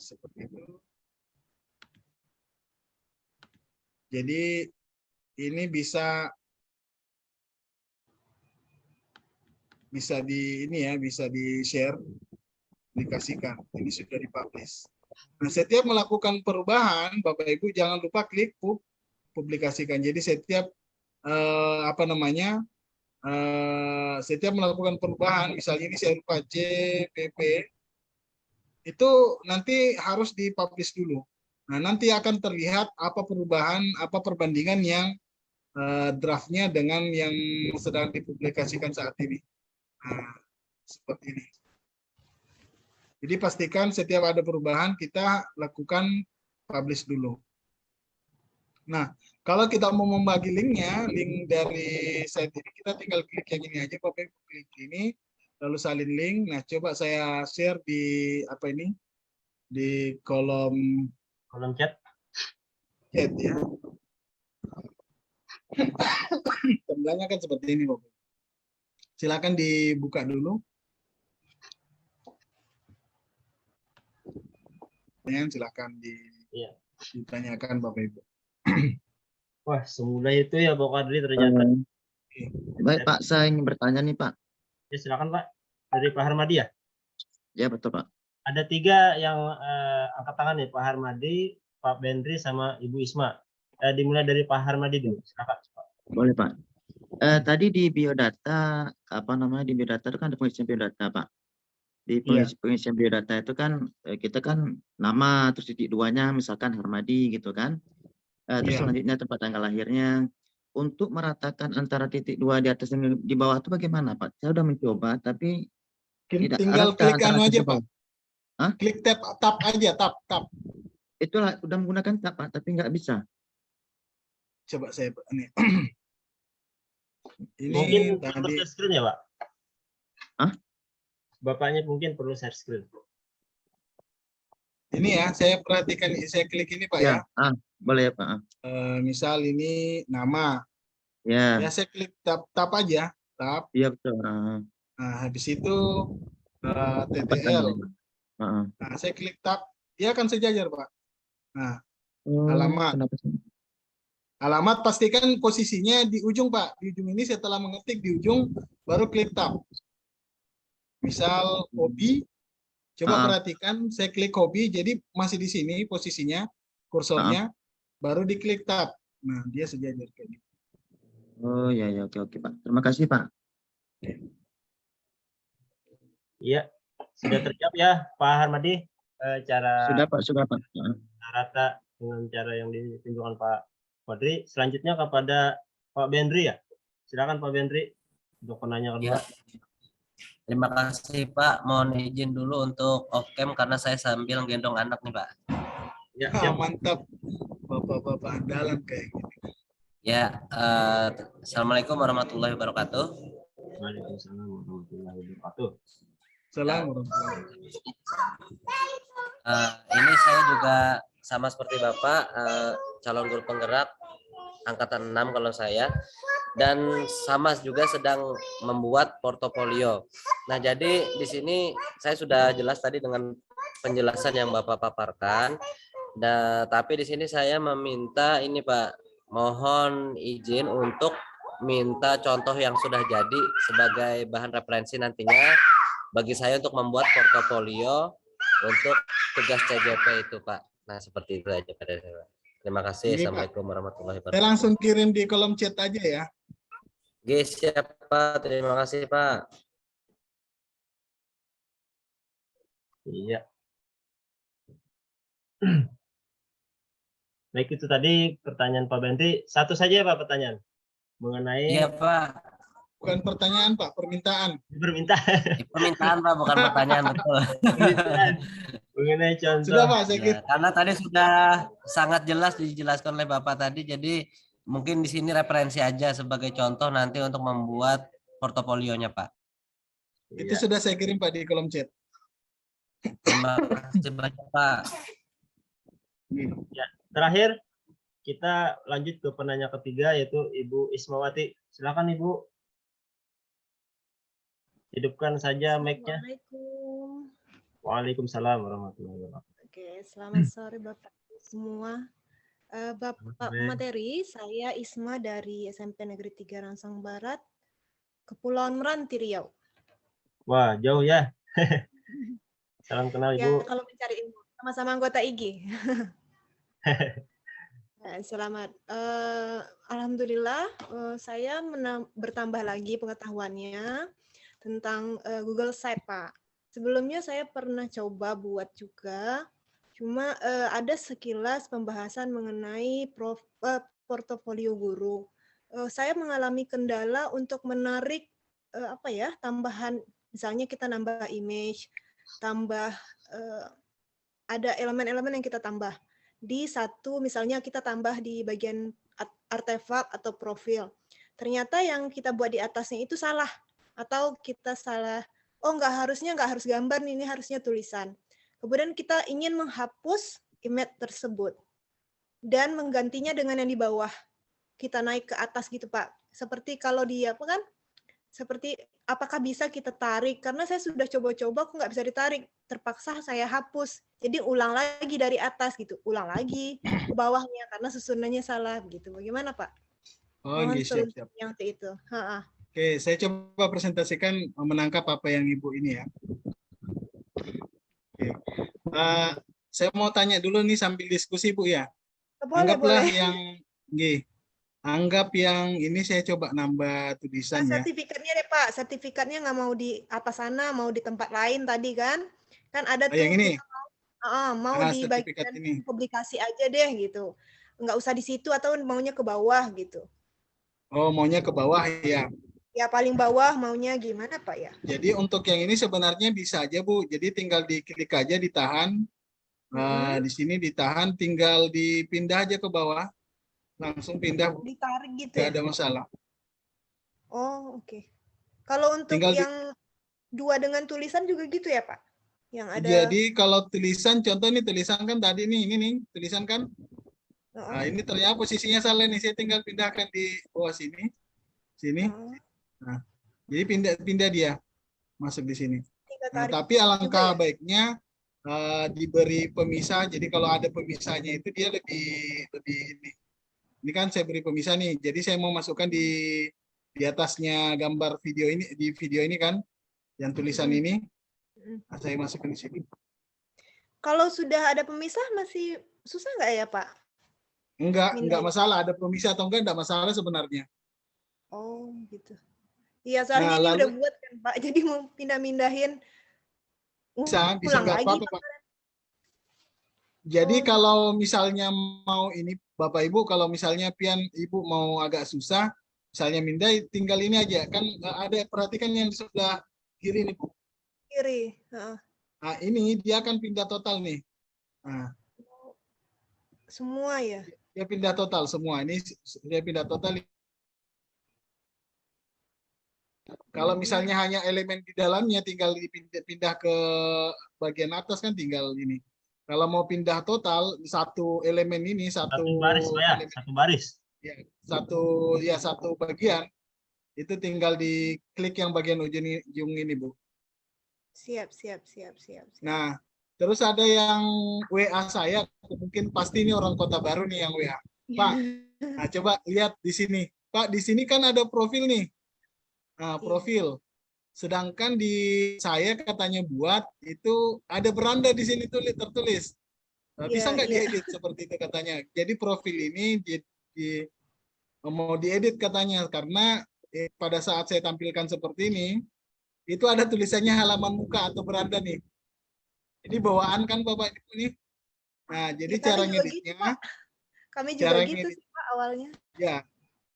Seperti itu. Jadi ini bisa bisa di-share, dikasihkan. Ini sudah dipublish. Nah, setiap melakukan perubahan, Bapak Ibu jangan lupa klik publikasikan. Jadi setiap setiap melakukan perubahan, misalnya ini saya lupa JPP, itu nanti harus dipublish dulu. Nah, nanti akan terlihat apa perubahan, apa perbandingan yang draftnya dengan yang sedang dipublikasikan saat ini. Nah, seperti ini. Jadi pastikan setiap ada perubahan kita lakukan publish dulu. Nah, kalau kita mau membagi linknya, link dari site ini kita tinggal klik yang ini aja, Bapak Ibu, klik ini, lalu salin link. Nah, coba saya share di di kolom chat ya. Tandanya kan seperti ini, Bapak. Silakan dibuka dulu. Silakan ditanyakan Bapak Ibu. Wah, semudah itu ya Pak Kadri ternyata. Baik Pak, saya ingin bertanya nih Pak. Ya, silakan Pak. Dari Pak Harmadi ya? Ya betul Pak. Ada 3 yang angkat tangan nih, Pak Harmadi, Pak Bendri, sama Ibu Isma. Dimulai dari Pak Harmadi dulu. Silakan Pak. Boleh Pak. Tadi di biodata, di biodata itu kan ada pengisian biodata Pak. Di pengisian biodata itu kan kita kan nama, terus titik 2-nya misalkan Harmadi gitu kan. Terus selanjutnya tempat tanggal lahirnya. Untuk meratakan antara titik 2 di atas dan di bawah itu bagaimana Pak? Saya sudah mencoba tapi tinggal klik aja Pak. Hah? Klik tab aja, tab. Itulah udah menggunakan tab Pak, tapi nggak bisa. Coba saya ini. Mungkin perlu share screen ya Pak? Hah? Bapaknya mungkin perlu share screen. Ini ya, saya perhatikan, saya klik ini Pak ya. Boleh ya Pak. Misal ini nama. Ya. Ya saya klik tab aja, tab. Iya betul. Nah, habis itu TTL. Nah, saya klik tab, dia akan sejajar Pak. Nah, alamat. Alamat pastikan posisinya di ujung Pak. Di ujung ini setelah mengetik di ujung, baru klik tab. Misal hobi. Coba perhatikan, saya klik hobi, jadi masih di sini posisinya, kursornya, baru diklik tab. Nah, dia sejajar kayak gitu. Oh ya, oke Pak. Terima kasih Pak. Iya, sudah terjawab ya Pak Harmadi. Sudah Pak. Rata dengan cara yang ditunjukkan Pak Fadri. Selanjutnya kepada Pak Bendri ya. Silakan Pak Bendri untuk penanya kedua. Terima kasih Pak. Mohon izin dulu untuk off cam karena saya sambil gendong anak nih Pak. Ya, Ah, siap. mantap. Bapak-bapak andalan kayak gitu. Ya, Assalamualaikum warahmatullahi wabarakatuh. Waalaikumsalam warahmatullahi wabarakatuh. Salam warahmatullahi Ini saya juga sama seperti Bapak, calon guru penggerak angkatan 6 kalau saya, dan sama juga sedang membuat portofolio. Nah, jadi di sini saya sudah jelas tadi dengan penjelasan yang Bapak paparkan. Tapi di sini saya meminta ini Pak, mohon izin untuk minta contoh yang sudah jadi sebagai bahan referensi nantinya bagi saya untuk membuat portofolio untuk tugas CJP itu Pak. Nah, seperti itu aja pada saya. Terima kasih. Ini, Pak. Assalamualaikum warahmatullahi Saya wabarakatuh. langsung kirim di kolom chat aja ya. Oke, siap Pak. Terima kasih Pak. Iya. Baik, itu tadi pertanyaan Pak Benti. Satu saja Pak pertanyaan mengenai Iya Pak. Bukan pertanyaan, Pak, permintaan. permintaan Permintaan Pak, bukan pertanyaan betul. permintaan mengenai contoh. Sudah, Pak, saya Ya, kira. karena tadi sudah sangat jelas dijelaskan oleh Bapak tadi, jadi mungkin di sini referensi aja sebagai contoh nanti untuk membuat portofolionya Pak. Itu Iya. sudah saya kirim, Pak, di kolom chat. Terima kasih banyak Pak. Terakhir kita lanjut ke penanya ketiga yaitu Ibu Ismawati. Silakan Ibu. Hidupkan saja mic-nya. Assalamualaikum. Waalaikumsalam warahmatullahi wabarakatuh. Oke, selamat sore Bapak semua. Bapak sore. materi, saya Isma dari SMP Negeri 3 Rangsang Barat, Kepulauan Meranti, Riau. Wah, jauh ya. Salam kenal Ya, Ibu. kalau mencari ilmu, sama-sama anggota IG. Selamat. Alhamdulillah, saya bertambah lagi pengetahuannya tentang Google Site, Pak. Sebelumnya saya pernah coba buat juga, cuma ada sekilas pembahasan mengenai portofolio guru. Saya mengalami kendala untuk menarik tambahan, misalnya kita nambah image, tambah ada elemen-elemen yang kita tambah di satu, misalnya kita tambah di bagian artefak atau profil. Ternyata yang kita buat di atasnya itu salah. Atau kita salah, nggak harus gambar nih, ini harusnya tulisan. Kemudian kita ingin menghapus image tersebut dan menggantinya dengan yang di bawah. Kita naik ke atas gitu Pak. Seperti kalau di seperti apakah bisa kita tarik? Karena saya sudah coba-coba, kok nggak bisa ditarik. Terpaksa saya hapus. Jadi ulang lagi dari atas gitu, ulang lagi ke bawahnya karena susunannya salah gitu. Bagaimana Pak? Oh, Mohon siap. yang itu. Oke, saya coba presentasikan menangkap apa yang Ibu ini ya. Oke. Saya mau tanya dulu nih sambil diskusi Bu ya. Anggaplah yang anggap yang ini saya coba nambah tulisan ya. Sertifikatnya deh Pak, sertifikatnya nggak mau di atas sana, mau di tempat lain tadi kan? Kan ada tuh yang ini. mau di bagian ini. publikasi aja deh gitu. Nggak usah di situ atau maunya ke bawah gitu. Oh, maunya ke bawah ya. Ya paling bawah maunya gimana Pak ya? Jadi untuk yang ini sebenarnya bisa aja Bu. Jadi tinggal diklik aja, ditahan. Di sini ditahan, tinggal dipindah aja ke bawah. Langsung pindah. Ditarik gitu Nggak ya? ada masalah. Oh, oke. Kalau untuk Tinggal yang dua dengan tulisan juga gitu ya Pak? Yang ada. Jadi kalau tulisan, contoh nih tulisan kan tadi nih, ini nih tulisan kan. Nah, ini ternyata posisinya salah nih. Saya tinggal pindahkan di bawah sini. Sini. Nah, jadi pindah dia masuk di sini. Nah, tapi alangkah baiknya diberi pemisah. Jadi kalau ada pemisahnya itu dia lebih ini. Ini kan saya beri pemisah nih. Jadi saya mau masukkan di atasnya gambar video ini, di video ini kan, yang tulisan ini. Nah, saya masukkan di sini. Kalau sudah ada pemisah masih susah nggak ya Pak? Enggak masalah. Ada pemisah atau enggak masalah sebenarnya. Oh gitu. Iya soalnya ini udah buat kan Pak, jadi mau pindah-pindahin. Bisa nggak apa-apa Pak. Jadi kalau misalnya mau ini Bapak Ibu, kalau misalnya pian Ibu mau agak susah, misalnya pindah tinggal ini aja kan ada, perhatikan yang di sebelah kiri nih Bu. Kiri. Heeh. Nah, ini dia akan pindah total nih. Nah, Semua ya. dia pindah total semua. Ini dia pindah total. Kalau misalnya hanya elemen di dalamnya tinggal pindah ke bagian atas kan tinggal ini. Kalau mau pindah total satu elemen ini Satu baris Pak ya, elemen, satu baris. satu bagian itu tinggal diklik yang bagian ujung ini Bu. Siap. Nah, terus ada yang WA saya, mungkin pasti ini orang Kota Baru nih yang WA. Pak, nah coba lihat di sini. Pak, di sini kan ada profil nih. Nah, profil. Sedangkan di saya katanya buat itu ada beranda di sini tertulis. Bisa nggak diedit seperti itu katanya. Jadi profil ini mau diedit katanya karena pada saat saya tampilkan seperti ini itu ada tulisannya halaman muka atau beranda nih. Ini bawaan kan Bapak Ibu nih. Nah, jadi Ya, cara kami juga ngeditnya, gitu, Pak. Kami juga gitu sih Pak awalnya. ya,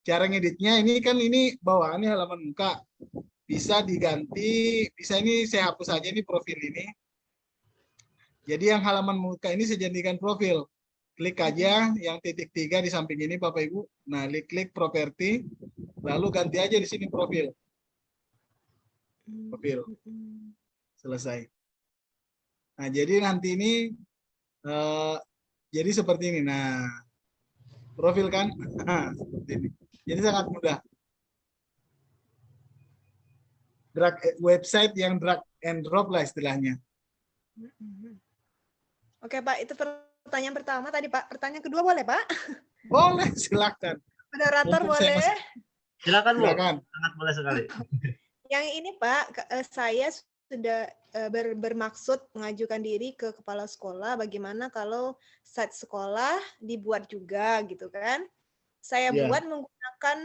cara ngeditnya ini kan ini bawaannya halaman muka. Bisa diganti, bisa ini saya hapus aja nih profil ini. Jadi yang halaman muka ini saya jadikan profil. Klik aja yang titik 3 di samping ini Bapak Ibu. Nah, klik properti, lalu ganti aja di sini profil. Profil. Selesai. Nah, jadi nanti ini jadi seperti ini. Nah, profil kan, nah, seperti ini. Jadi sangat mudah. Website yang drag and drop lah istilahnya. Oke Pak, itu pertanyaan pertama tadi Pak. Pertanyaan kedua boleh Pak? Boleh, silakan. Moderator Mumpung saya boleh? Silakan Bu. Silakan. Sangat boleh sekali. Yang ini Pak, saya sudah bermaksud mengajukan diri ke kepala sekolah bagaimana kalau site sekolah dibuat juga gitu kan. Saya Ya. buat menggunakan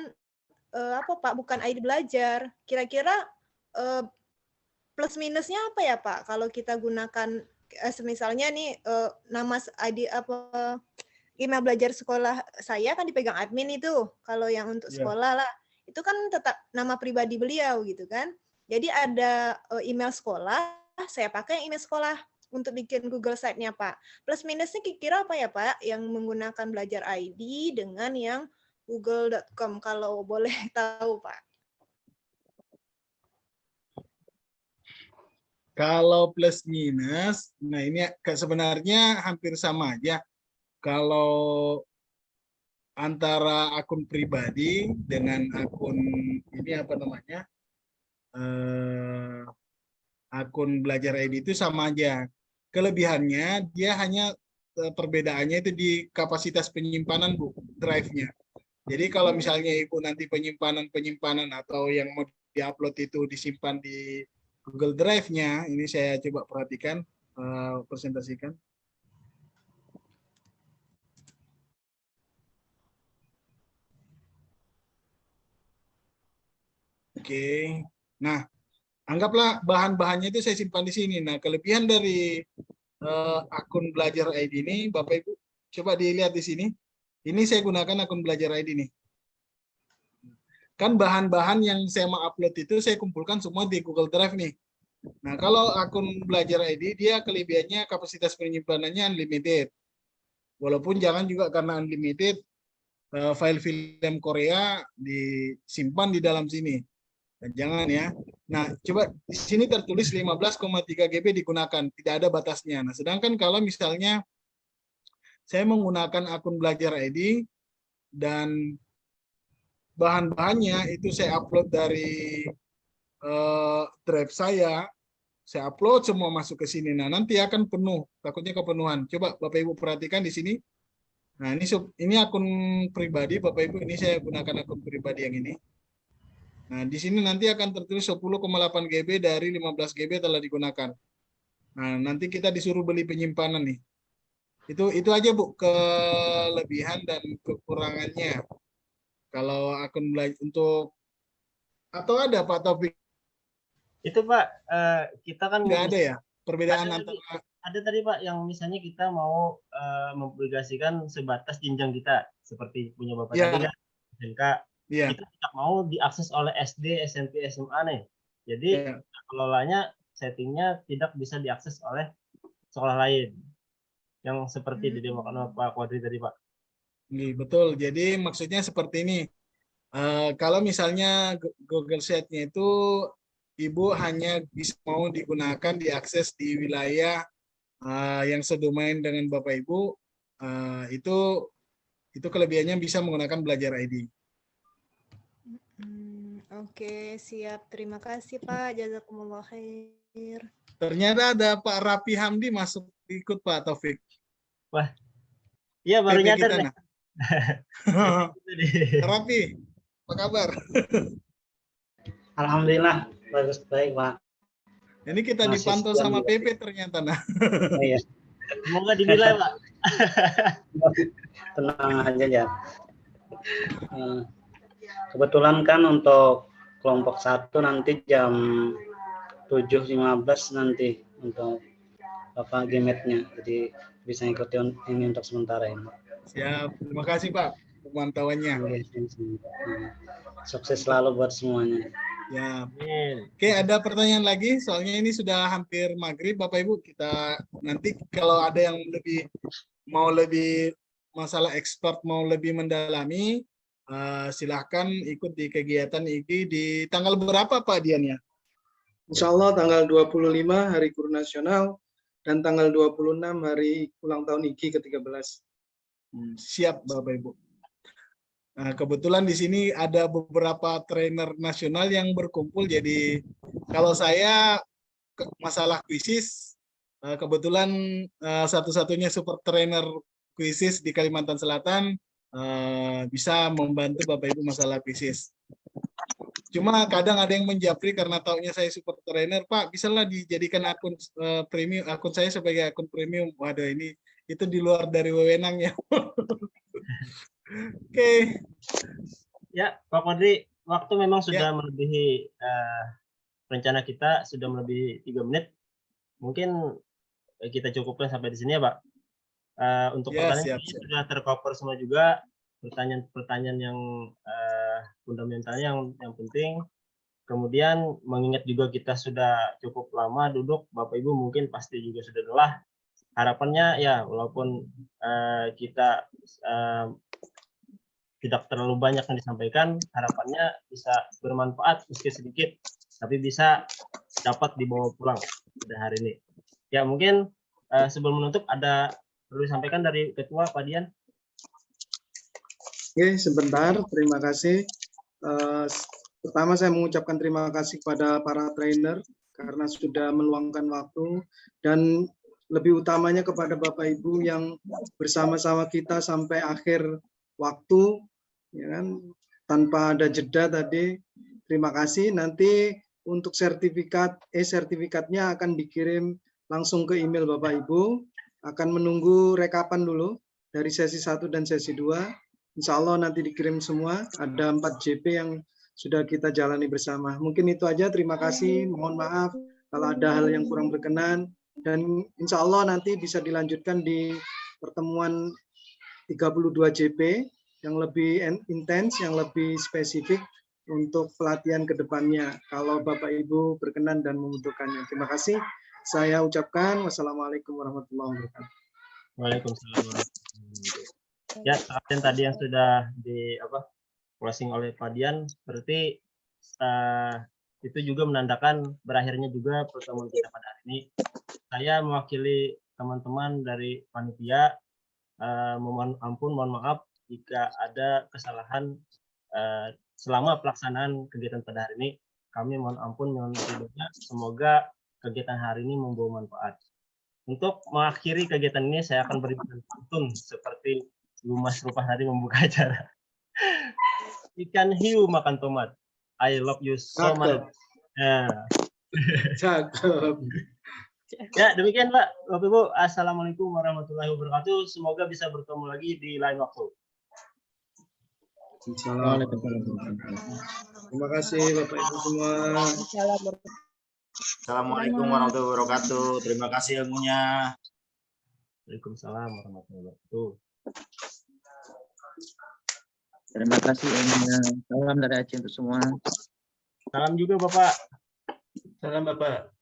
apa Pak, bukan ID belajar. Kira-kira plus minusnya apa ya Pak kalau kita gunakan misalnya nih nama ID apa email belajar sekolah saya kan dipegang admin itu. Kalau yang untuk Ya. sekolah lah itu kan tetap nama pribadi beliau gitu kan. Jadi ada email sekolah, saya pakai email sekolah untuk bikin Google Site-nya Pak. Plus minusnya kira-kira apa ya Pak yang menggunakan belajar ID dengan yang google.com kalau boleh tahu Pak. Kalau plus minus, nah ini sebenarnya hampir sama aja. Kalau antara akun pribadi dengan akun ini apa namanya, akun belajar ID itu sama aja. Kelebihannya dia hanya perbedaannya itu di kapasitas penyimpanan Bu, drive-nya. Jadi kalau misalnya Ibu nanti penyimpanan atau yang mau diupload itu disimpan di Google Drive-nya, ini saya coba perhatikan, presentasikan. Oke, nah anggaplah bahan-bahannya itu saya simpan di sini. Nah, kelebihan dari akun belajar ID ini, Bapak Ibu, coba dilihat di sini. Ini saya gunakan akun belajar ID nih. Kan bahan-bahan yang saya mau upload itu saya kumpulkan semua di Google Drive nih. Nah, kalau akun belajar ID, dia kelebihannya kapasitas penyimpanannya unlimited. Walaupun jangan juga karena unlimited, file film Korea disimpan di dalam sini. Nah, jangan ya. Nah, coba di sini tertulis 15,3 GB digunakan, tidak ada batasnya. Nah, sedangkan kalau misalnya saya menggunakan akun belajar ID dan bahan-bahannya itu saya upload dari drive saya upload semua masuk ke sini. Nah, nanti akan penuh, takutnya kepenuhan. Coba Bapak Ibu perhatikan di sini. Nah, ini akun pribadi Bapak Ibu, ini saya gunakan akun pribadi yang ini. Nah, di sini nanti akan tertulis 10,8 GB dari 15 GB telah digunakan. Nah, nanti kita disuruh beli penyimpanan nih. Itu aja Bu kelebihan dan kekurangannya. Kalau akun belajar untuk atau ada Pak Taufik? Itu Pak, kita kan Nggak ada ya perbedaan ada antara ada tadi Pak yang misalnya kita mau mempublikasikan sebatas jenjang kita seperti punya Bapak Ya. tadi kan SMK. ya. Kita tidak mau diakses oleh SD, SMP, SMA nih. Jadi Ya. kelolanya settingnya tidak bisa diakses oleh sekolah lain. Yang seperti didemokan oleh Pak Quadri tadi, Pak. Iya, betul. Jadi maksudnya seperti ini. Kalau misalnya Google Sheet-nya itu Ibu hanya bisa mau digunakan diakses di wilayah yang sedomain dengan Bapak Ibu, itu kelebihannya bisa menggunakan Belajar ID. Oke, siap. Terima kasih Pak. Jazakumullah khair. Ternyata ada Pak Rapi Hamdi masuk ikut Pak Taufik. Wah, iya baru PP nyadar kita, nih. nah. Rapi, apa kabar? Alhamdulillah bagus, baik Pak. Ini kita Masih dipantau sekian sama juga. PP ternyata, nah. Oh, iya. Semoga dinilai, Pak. Tenang aja ya. Kebetulan kan untuk kelompok 1 nanti jam 7.15 nanti untuk Gmail-nya. Jadi bisa ikuti ini untuk sementara ini. Siap, terima kasih Pak pemantauannya. Sukses selalu buat semuanya. Ya. Amin. Oke, ada pertanyaan lagi? Soalnya ini sudah hampir maghrib, Bapak Ibu. Kita nanti kalau ada yang lebih masalah expert, mau lebih mendalami, silahkan ikut di kegiatan IG di tanggal berapa Pak Dian ya? Insya Allah tanggal 25 Hari Guru Nasional dan tanggal 26 hari ulang tahun IG ke-13. Siap Bapak Ibu. Nah, kebetulan di sini ada beberapa trainer nasional yang berkumpul. Jadi kalau saya masalah kuisis, kebetulan satu-satunya super trainer kuisis di Kalimantan Selatan bisa membantu Bapak Ibu masalah kuisis. Cuma kadang ada yang menjapri karena taunya saya super trainer, Pak, bisalah dijadikan akun premium, akun saya sebagai akun premium. Waduh, ini itu di luar dari wewenangnya. Oke. Ya, Pak Quadri, waktu memang sudah melebihi rencana kita, sudah melebihi 3 menit. Mungkin kita cukupkan sampai di sini ya, Pak. Untuk pertanyaan ini sudah tercover semua juga. Pertanyaan-pertanyaan yang fundamentalnya yang penting. Kemudian mengingat juga kita sudah cukup lama duduk, Bapak Ibu mungkin pasti juga sudah lelah. Harapannya ya walaupun kita tidak terlalu banyak yang disampaikan, harapannya bisa bermanfaat meski sedikit, tapi bisa dapat dibawa pulang pada hari ini. Ya mungkin sebelum menutup ada perlu disampaikan dari Ketua Pak Dian. Oke, sebentar. Terima kasih. Pertama saya mengucapkan terima kasih kepada para trainer karena sudah meluangkan waktu, dan lebih utamanya kepada Bapak Ibu yang bersama-sama kita sampai akhir waktu, ya kan, tanpa ada jeda tadi. Terima kasih. Nanti untuk sertifikatnya akan dikirim langsung ke email Bapak Ibu. Akan menunggu rekapan dulu dari sesi 1 dan sesi 2. Insya Allah nanti dikirim semua. Ada 4 JP yang sudah kita jalani bersama. Mungkin itu aja. Terima kasih. Mohon maaf kalau ada hal yang kurang berkenan. Dan insya Allah nanti bisa dilanjutkan di pertemuan 32 JP yang lebih intens, yang lebih spesifik untuk pelatihan ke depannya. Kalau Bapak Ibu berkenan dan membutuhkannya. Terima kasih. Saya ucapkan wassalamualaikum warahmatullahi wabarakatuh. Waalaikumsalam warahmatullahi wabarakatuh. Ya, sekalian tadi yang sudah di closing oleh Pak Dian, berarti itu juga menandakan berakhirnya juga pertemuan kita pada hari ini. Saya mewakili teman-teman dari panitia, mohon ampun, mohon maaf jika ada kesalahan selama pelaksanaan kegiatan pada hari ini. Kami mohon ampun, mohon ridhonya. Semoga kegiatan hari ini membawa manfaat. Untuk mengakhiri kegiatan ini, saya akan berikan pantun seperti Bu Mas Rupah tadi membuka acara. Ikan hiu makan tomat. I love you so much. Cakep. Ya, demikian Pak. Bapak Ibu, assalamualaikum warahmatullahi wabarakatuh. Semoga bisa bertemu lagi di lain waktu. Terima kasih Bapak Ibu semua. Assalamualaikum warahmatullahi wabarakatuh. Terima kasih ilmunya. Waalaikumsalam warahmatullahi wabarakatuh. Terima kasih ilmunya. Salam dari Aceh untuk semua. Salam juga Bapak. Salam Bapak.